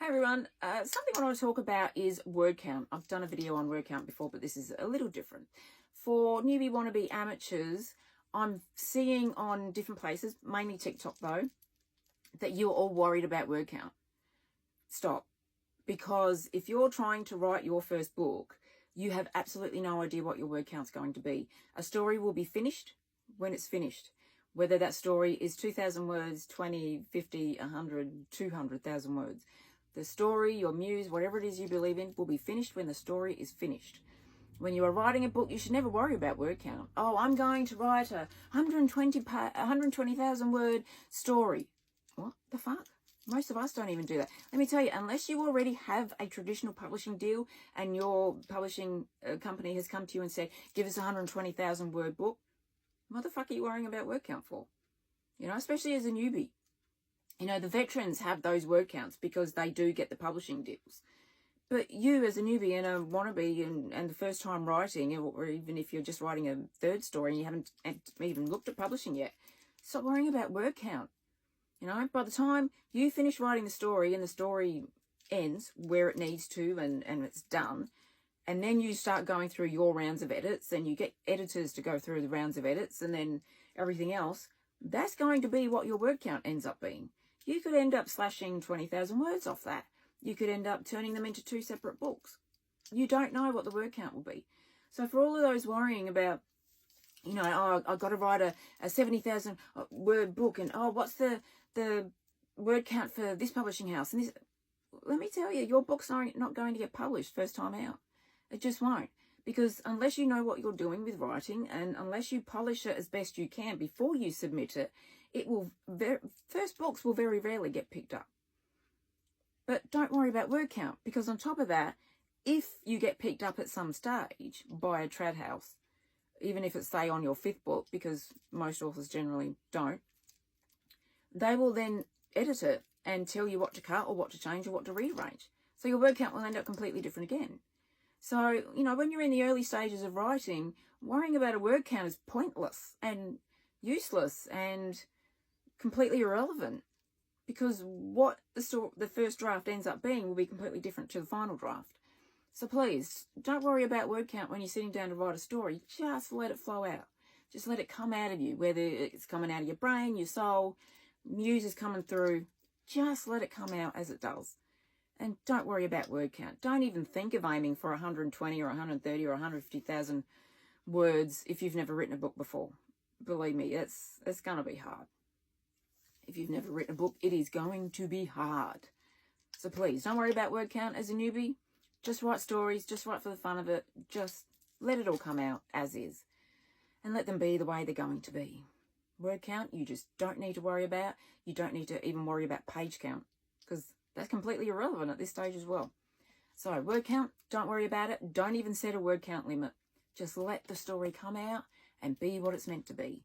Hey everyone, something I want to talk about is word count. I've done a video on word count before, but this is a little different. For newbie wannabe amateurs, I'm seeing on different places, mainly TikTok though, that you're all worried about word count. Stop. Because if you're trying to write your first book, you have absolutely no idea what your word count's going to be. A story will be finished when it's finished. Whether that story is 2,000 words, 20, 50, 100, 200,000 words. The story, your muse, whatever it is you believe in, will be finished when the story is finished. When you are writing a book, you should never worry about word count. Oh, I'm going to write a 120,000 word story. What the fuck? Most of us don't even do that. Let me tell you, unless you already have a traditional publishing deal and your publishing company has come to you and said, give us a 120,000 word book, what the fuck are you worrying about word count for? You know, especially as a newbie. You know, the veterans have those word counts because they do get the publishing deals. But you as a newbie and a wannabe and the first time writing, or even if you're just writing a third story and you haven't even looked at publishing yet, stop worrying about word count. You know, by the time you finish writing the story and the story ends where it needs to and it's done, and then you start going through your rounds of edits and you get editors to go through the rounds of edits and then everything else, that's going to be what your word count ends up being. You could end up slashing 20,000 words off that. You could end up turning them into two separate books. You don't know what the word count will be. So for all of those worrying about, you know, oh, I've got to write a 70,000 word book and, oh, what's the word count for this publishing house? And this, let me tell you, your book's not going to get published first time out. It just won't. Because unless you know what you're doing with writing and unless you polish it as best you can before you submit it, first books will very rarely get picked up. But don't worry about word count, because on top of that, if you get picked up at some stage by a trad house, even if it's, say, on your fifth book, because most authors generally don't, they will then edit it and tell you what to cut or what to change or what to rearrange. So your word count will end up completely different again. So, you know, when you're in the early stages of writing, worrying about a word count is pointless and useless and completely irrelevant, because what the first draft ends up being will be completely different to the final draft. So please, don't worry about word count when you're sitting down to write a story. Just let it flow out. Just let it come out of you, whether it's coming out of your brain, your soul, muse is coming through. Just let it come out as it does. And don't worry about word count. Don't even think of aiming for 120 or 130 or 150,000 words if you've never written a book before. Believe me, it's going to be hard. If you've never written a book, it is going to be hard. So please, don't worry about word count as a newbie. Just write stories, just write for the fun of it. Just let it all come out as is. And let them be the way they're going to be. Word count, you just don't need to worry about. You don't need to even worry about page count, because that's completely irrelevant at this stage as well. So word count, don't worry about it. Don't even set a word count limit. Just let the story come out and be what it's meant to be.